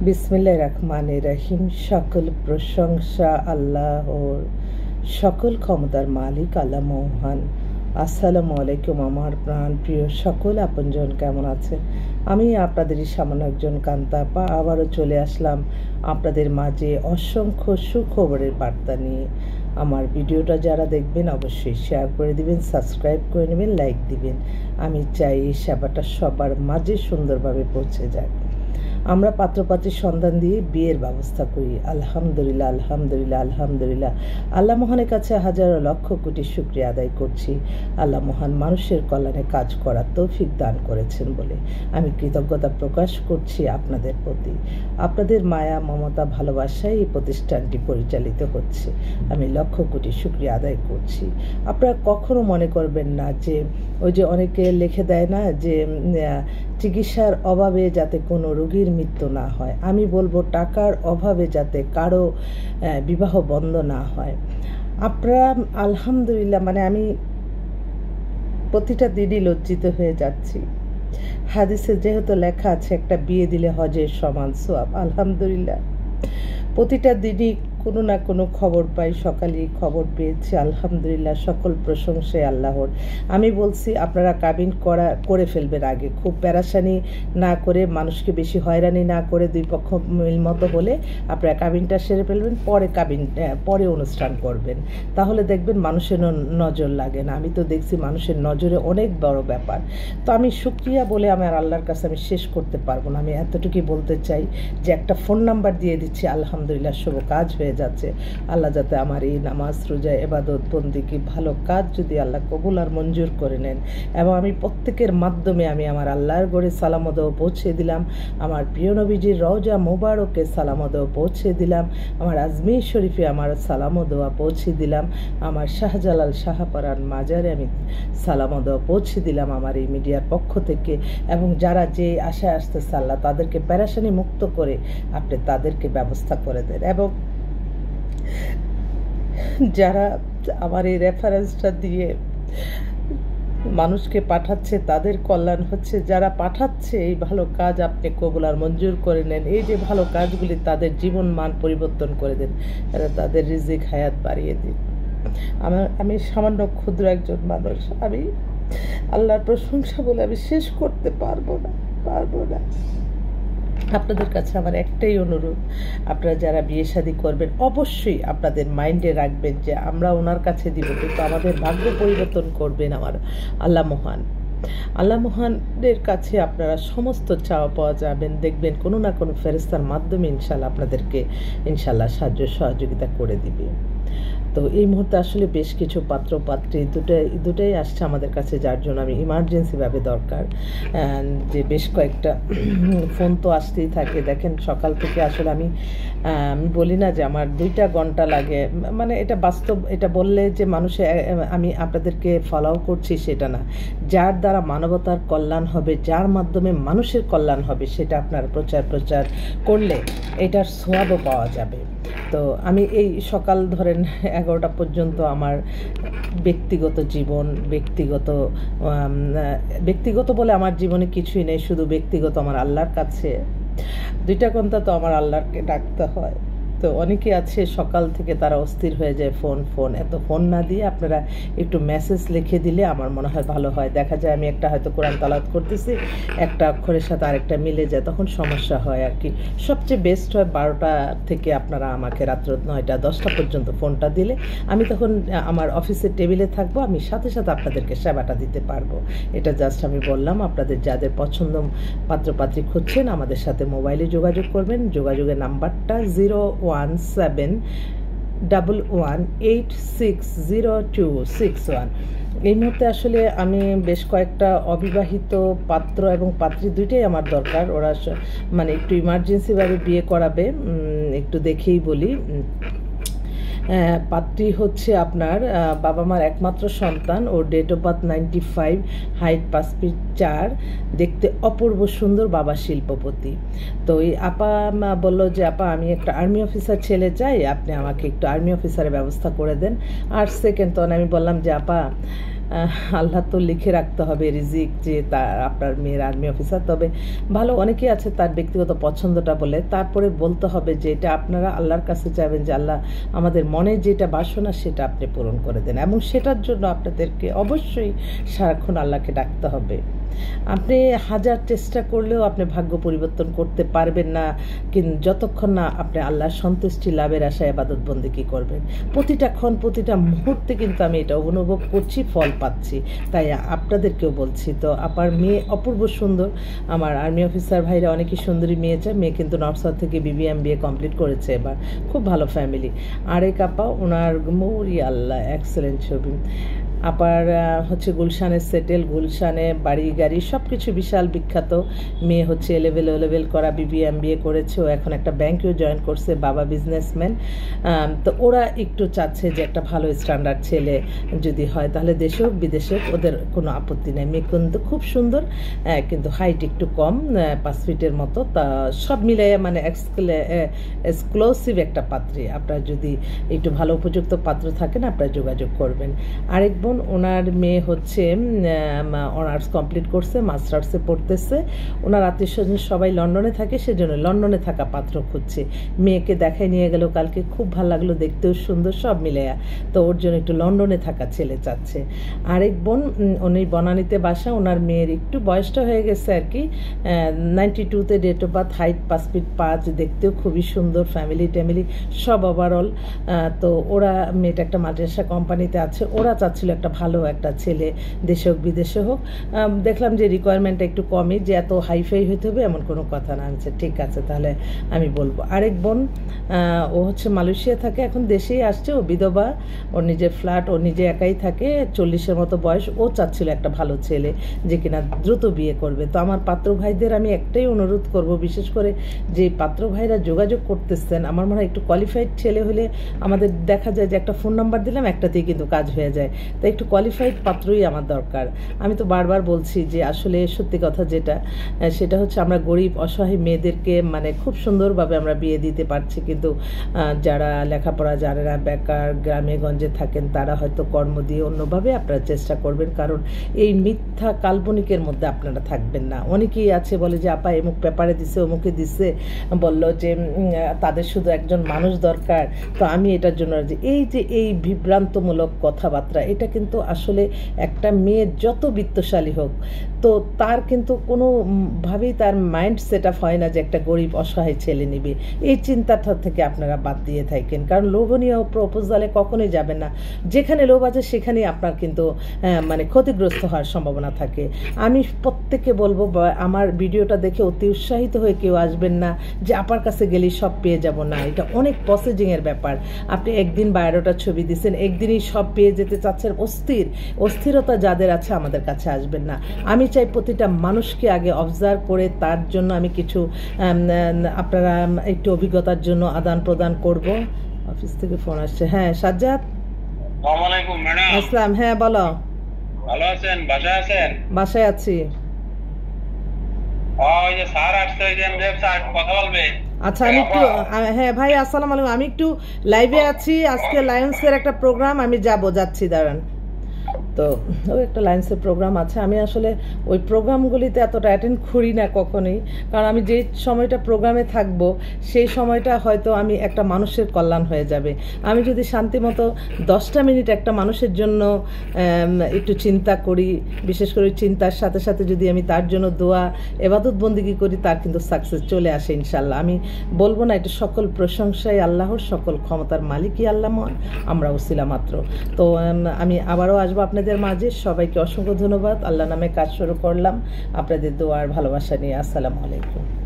বিসমিল্লাহির রহমানির রহিম। সকল প্রশংসা আল্লাহর, সকল ক্ষমতার মালিক আল্লাহ মহান। আসসালামু আলাইকুম আমার প্রাণ প্রিয় সকল আপনজন, কেমন আছেন? আমি আপনাদেরই সামান্য একজন কান্তা আপা আবারও চলে আসলাম আপনাদের মাঝে অসংখ্য সুখবরের বার্তা নিয়ে। আমার ভিডিওটা যারা দেখবেন অবশ্যই শেয়ার করে দিবেন, সাবস্ক্রাইব করে নেবেন, লাইক দিবেন। আমি চাই এই সেবাটা সবার মাঝে সুন্দরভাবে পৌঁছে যায়। আমরা পাত্রপাত্রীর সন্ধান দিয়ে বিয়ের ব্যবস্থা করি। আলহামদুলিল্লাহ, আলহামদুলিল্লাহ, আলহামদুলিল্লাহ। আল্লাহ মহানের কাছে হাজারো লক্ষ কোটি শুকরিয়া আদায় করছি। আল্লাহ মহান মানুষের কল্যাণে কাজ করার তৌফিক দান করেছেন বলে আমি কৃতজ্ঞতা প্রকাশ করছি আপনাদের প্রতি। আপনাদের মায়া, মমতা, ভালোবাসায় এই প্রতিষ্ঠানটি পরিচালিত হচ্ছে। আমি লক্ষ কোটি শুকরিয়া আদায় করছি। আপনারা কখনো মনে করবেন না যে ওই যে অনেকে লিখে দেয় না যে চিকিৎসার অভাবে যাতে কোনো রোগীর মৃত্যু না হয়। আমি বলবো টাকার অভাবে যাতে কারো বিবাহ বন্ধ না হয়। আপনারা আলহামদুলিল্লাহ, আমি প্রতিটা দিনই লজ্জিত হয়ে যাচ্ছি। হাদিসে যেহেতু লেখা আছে একটা বিয়ে দিলে হজের সমান সওয়াব। আলহামদুলিল্লাহ, প্রতিটা দিনই কোনো না কোনো খবর পাই। সকালেই খবর পেয়েছি, আলহামদুলিল্লাহ, সকল প্রশংসায় আল্লাহর। আমি বলছি আপনারা কাবিন করে ফেলবেন আগে, খুব প্যারাসানি না করে, মানুষকে বেশি হয়রানি না করে, দুই পক্ষ মিলমত হলে আপনারা কাবিনটা সেরে ফেলবেন, পরে অনুষ্ঠান করবেন। তাহলে দেখবেন মানুষের নজর লাগে না। আমি তো দেখছি মানুষের নজরে অনেক বড় ব্যাপার। তো আমি শুকরিয়া বলে আমার আল্লাহর কাছে আমি শেষ করতে পারবো না। আমি এতটুকুই বলতে চাই যে একটা ফোন নাম্বার দিয়ে দিচ্ছি, আলহামদুলিল্লাহ শুভ কাজ হয়ে যাচ্ছে। আল্লাহ যাতে আমার এই নামাজ, রোজা, ইবাদত, বন্দেগী, ভালো কাজ যদি আল্লাহ কবুল আর মঞ্জুর করে নেন। এবং আমি প্রত্যেকের মাধ্যমে আমি আমার আল্লাহর গড়ে সালামদেও পৌঁছে দিলাম, আমার প্রিয় নবীজির রওজা মোবারকে সালামদেও পৌঁছে দিলাম, আমার আজমির শরীফে আমার সালামদেওয়া পৌঁছে দিলাম, আমার শাহজালাল শাহপারান মাজারে আমি সালামদেওয়া পৌঁছে দিলাম আমার এই মিডিয়ার পক্ষ থেকে। এবং যারা যে আশায় আসতেছে আল্লাহ তাদেরকে প্যারাসানি মুক্ত করে আপনি তাদেরকে ব্যবস্থা করে দেন। এবং যারা আমার এই রেফারেন্সটা দিয়ে মানুষকে পাঠাচ্ছে তাদের কল্যাণ হচ্ছে, যারা পাঠাচ্ছে এই ভালো কাজ আপনি কবুল আর মঞ্জুর করে নেন। এই যে ভালো কাজগুলি তাদের জীবন মান পরিবর্তন করে দেন, তাদের রিজিক হায়াত বাড়িয়ে দিন। আমি সামান্য ক্ষুদ্র একজন মানুষ, আমি আল্লাহর প্রশংসা বলে আমি শেষ করতে পারবো না। আপনাদের কাছে আমার একটাই অনুরোধ, আপনারা যারা বিয়ে শাদী করবেন অবশ্যই আপনাদের মাইন্ডে রাখবেন যে আমরা ওনার কাছে দিব, কিন্তু আমাদের ভাগ্য পরিবর্তন করবেন আমার আল্লাহ মহান। আল্লাহ মহানের কাছে আপনারা সমস্ত চাওয়া পাওয়া যাবেন। দেখবেন কোনো না কোনো ফেরেশতার মাধ্যমে ইনশাল্লাহ আপনাদেরকে সাহায্য সহযোগিতা করে দিবে। তো এই মুহূর্তে আসলে বেশ কিছু পাত্র পাত্রী দুটাই আসছে আমাদের কাছে, যার জন্য আমি ইমার্জেন্সিভাবে দরকার যে বেশ কয়েকটা ফোন তো আসতেই থাকে। দেখেন সকাল থেকে আসলে আমি বলি না যে আমার 2 ঘন্টা লাগে, এটা বাস্তব। এটা বললে যে আমি আপনাদেরকে ফলো করছি সেটা না। যার দ্বারা মানবতার কল্যাণ হবে, যার মাধ্যমে মানুষের কল্যাণ হবে, সেটা আপনারা প্রচার করলে এটার সোয়াবও পাওয়া যাবে। তো আমি এই সকাল ধরেন 11টা পর্যন্ত আমার ব্যক্তিগত জীবন, ব্যক্তিগত বলে আমার জীবনে কিছুই নেই, শুধু ব্যক্তিগত আমার আল্লাহর কাছে 2 ঘন্টা তো আমার আল্লাহকে ডাকতে হয়। তো অনেকে আছে সকাল থেকে তারা অস্থির হয়ে যায়, ফোন এত ফোন না দিয়ে আপনারা একটু মেসেজ লিখে দিলে আমার মনে হয় ভালো হয়। দেখা যায় আমি একটা হয়তো কোরআন তালাওয়াত করতেছি, একটা অক্ষরের সাথে আরেকটা মিলে যায়, তখন সমস্যা হয় আর কি। সবচেয়ে বেস্ট হয় 12টা থেকে আপনারা আমাকে রাত্র 9টা 10টা পর্যন্ত ফোনটা দিলে আমি তখন আমার অফিসের টেবিলে থাকবো, আমি সাথে আপনাদেরকে সেবাটা দিতে পারবো। এটা জাস্ট আমি বললাম। আপনাদের যাদের পছন্দ পাত্রপাত্রী খুঁজছেন আমাদের সাথে মোবাইলে যোগাযোগ করবেন। যোগাযোগের নাম্বারটা 01711860261। এই মুহূর্তে আসলে আমি বেশ কয়েকটা অবিবাহিত পাত্র এবং পাত্রী দুইটাই আমার দরকার। ওরা একটু ইমার্জেন্সিভাবে বিয়ে করাবে, একটু দেখেই বলি। পাত্রী হচ্ছে আপনার বাবা মার একমাত্র সন্তান, ওর date of birth 95, height 5 feet 4, দেখতে অপূর্ব সুন্দর, বাবা শিল্পপতি। তো এই আপা বলল যে আপা আমি একটা আর্মি অফিসার ছেলে চাই, আপনি আমাকে একটু আর্মি অফিসারের ব্যবস্থা করে দেন। আর সেকেন্ড তখন আমি বললাম যে আপা আল্লাহ তো লিখে রাখতে হবে রিজিক যে তার আপনার মেয়ের আর্মি অফিসার। তবে ভালো অনেকেই আছে তার ব্যক্তিগত পছন্দটা বলে, তারপরে বলতে হবে যে এটা আপনারা আল্লাহর কাছে চাইবেন যে আল্লাহ আমাদের মনের যেটা বাসনা সেটা আপনি পূরণ করে দেন, এবং সেটার জন্য আপনাদেরকে অবশ্যই সারাক্ষণ আল্লাহকে ডাকতে হবে। আপনি হাজার চেষ্টা করলেও আপনি ভাগ্য পরিবর্তন করতে পারবেন না কিন্তু যতক্ষণ না আপনি আল্লাহর সন্তুষ্টি লাভের আশায় ইবাদত বন্দেগী করবেন। প্রতিটা ক্ষণ প্রতিটা মুহূর্তে কিন্তু আমি এটা অনুভব করছি, ফল পাচ্ছি, তাই আপনাদেরকেও বলছি। তো আমার মেয়ে অপূর্ব সুন্দর, আমার আর্মি অফিসার ভাইরা অনেকই সুন্দরী মেয়ে চায়। মেয়ে কিন্তু নর্থ সাউথ থেকে BBA কমপ্লিট করেছে এবার, খুব ভালো ফ্যামিলি। আরেক আপা ওনার মৌরি আল্লাহ এক্সেলেন্ট ছবি। আবার হচ্ছে গুলশানের সেটেল, গুলশানে বাড়ি গাড়ি সব কিছু বিশাল বিখ্যাত। মেয়ে হচ্ছে এলেভেল করা BBA করেছে, ও এখন একটা ব্যাংকেও জয়েন করছে, বাবা বিজনেসম্যান। তো ওরা একটু চাচ্ছে যে একটা ভালো স্ট্যান্ডার্ড ছেলে যদি হয় তাহলে দেশে হোক বিদেশে হোক ওদের কোনো আপত্তি নেই। মেয়ে কিন্তু খুব সুন্দর, কিন্তু হাইট একটু কম, 5 ফিটের মতো। তা সব মিলে মানে এক্সক্লুসিভ একটা পাত্রী। আপনার যদি একটু ভালো উপযুক্ত পাত্র থাকেন আপনারা যোগাযোগ করবেন। আরেক বোন ওনার মেয়ে হচ্ছে অনার্স কমপ্লিট করছে, মাস্টার্সে পড়তেছে। ওনার আত্মীয় স্বজন সবাই লন্ডনে থাকে, সেজন্য লন্ডনে থাকা পাত্র খুঁজছে। মেয়েকে দেখায় নিয়ে গেল কালকে, খুব ভালো লাগলো, দেখতেও সুন্দর, সব মিলে। তো ওর জন্য একটু লন্ডনে থাকা ছেলে চাচ্ছে। আরেক বোন উনি বনানীতে বাসা, ওনার মেয়ের একটু বয়সটা হয়ে গেছে আর কি, 92-তে date of birth, height 5 feet 5, দেখতেও খুবই সুন্দর, ফ্যামিলি সব ওভারঅল। তো ওরা মেয়েটা একটা মাদ্রাসা কোম্পানিতে আছে, ওরা চাচ্ছিল একটা ভালো একটা ছেলে দেশে হোক বিদেশে হোক। দেখলাম যে রিকোয়ারমেন্টটা একটু কমই, যে এত হাইফাই হইতে হবে এমন কোনো কথা না। আমি ঠিক আছে তাহলে আমি বলবো। আরেক বোন ও হচ্ছে মালয়েশিয়া থাকে, এখন দেশেই আসছে, ও বিধবা, ওর নিজের ফ্ল্যাট, ও নিজে একাই থাকে, 40-এর মতো বয়স। ও চাচ্ছিল একটা ভালো ছেলে যে কিনা দ্রুত বিয়ে করবে। তো আমার পাত্র ভাইদের আমি একটাই অনুরোধ করব, বিশেষ করে যে পাত্র ভাইরা যোগাযোগ করতেছেন, আমার মনে হয় একটু কোয়ালিফাইড ছেলে হলে আমাদের দেখা যায় যে একটা ফোন নাম্বার দিলাম একটাতেই কিন্তু কাজ হয়ে যায়। তাই একটু কোয়ালিফাইড পাত্রই আমার দরকার। আমি তো বারবার বলছি যে আসলে সত্যি কথা যেটা সেটা হচ্ছে আমরা গরিব অসহায় মেয়েদেরকে মানে খুব সুন্দরভাবে আমরা বিয়ে দিতে পারছি, কিন্তু যারা লেখাপড়া জানে না, বেকার, গ্রামে গঞ্জে থাকেন, তারা হয়তো কর্ম দিয়ে অন্যভাবে আপনারা চেষ্টা করবেন, কারণ এই মিথ্যা কাল্পনিকের মধ্যে আপনারা থাকবেন না। অনেকেই আছে বলে যে আপা এমুক পেপারে দিছে, অমুকে দিছে, বললো যে তাদের শুধু একজন মানুষ দরকার। তো আমি এটার জন্য যে এই বিভ্রান্তমূলক কথাবার্তা, এটা কিন্তু আসলে একটা মেয়ে যত বিত্তশালী হোক তো তার কিন্তু কোনোভাবেই তার মাইন্ড সেট আপ হয় না যে একটা গরিব অসহায় ছেলে নিবে। এই চিন্তাটা থেকে আপনারা বাদ দিয়ে থাকেন, কারণ লোভনীয় প্রপোজালে কখনোই যাবেন না। যেখানে লোভ আছে সেখানেই আপনার কিন্তু মানে ক্ষতিগ্রস্ত হওয়ার সম্ভাবনা থাকে। আমি প্রত্যেককে বলবো আমার ভিডিওটা দেখে অতি উৎসাহিত হয়ে কেউ আসবেন না যে আপার কাছে গেলেই সব পেয়ে যাব না। এটা অনেক প্রসেসিংয়ের ব্যাপার। আপনি একদিন বায়োডাটা ছবি দিচ্ছেন, একদিনই সব পেয়ে যেতে চাচ্ছেন, অস্থিরতা যাদের আছে আমাদের কাছে আসবেন না। আমি চাই প্রতিটা মানুষকে আগে অবজার্ভ করে তার জন্য আমি কিছু আপনারা একটু অভিজ্ঞতার জন্য আদান প্রদান করব। অফিস থেকে ফোন আসছে। হ্যাঁ সাজ্জাদ, আসসালামু আলাইকুম ম্যাডাম। আসসালাম। হ্যাঁ বলো। ভালো আছেন? বাসায় আছেন? বাসায় আছি। ওই যে স্যার আসছে, ওই যে স্যার কথা বলবে। আচ্ছা আমি একটু, হ্যাঁ ভাই আসসালামু আলাইকুম, আমি একটু লাইভে আছি, আজকে লায়ন্সের একটা প্রোগ্রাম, আমি যাচ্ছি, দাঁড়ান। তো ওই একটা লাইন্সের প্রোগ্রাম আছে, আমি আসলে ওই প্রোগ্রামগুলিতে এতটা অ্যাটেন্ড করি না কখনোই, কারণ আমি যে সময়টা প্রোগ্রামে থাকব সেই সময়টা হয়তো আমি একটা মানুষের কল্যাণ হয়ে যাবে। আমি যদি শান্তিমতো 10টা মিনিট একটা মানুষের জন্য একটু চিন্তা করি, বিশেষ করে চিন্তার সাথে সাথে যদি আমি তার জন্য দোয়া ইবাদত বন্দেগী করি, তার কিন্তু সাকসেস চলে আসে ইনশাল্লাহ। আমি বলবো না, এটা সকল প্রশংসাই আল্লাহর, সকল ক্ষমতার মালিকই আল্লাহ, আমরা ওসিলা মাত্র। তো আমি আবারও আসবো আপনাদের মাঝে। সবাইকে অসংখ্য ধন্যবাদ। আল্লাহ নামে কাজ শুরু করলাম, আপনাদের দোয়ার ভালোবাসা নিয়ে। আসসালামু আলাইকুম।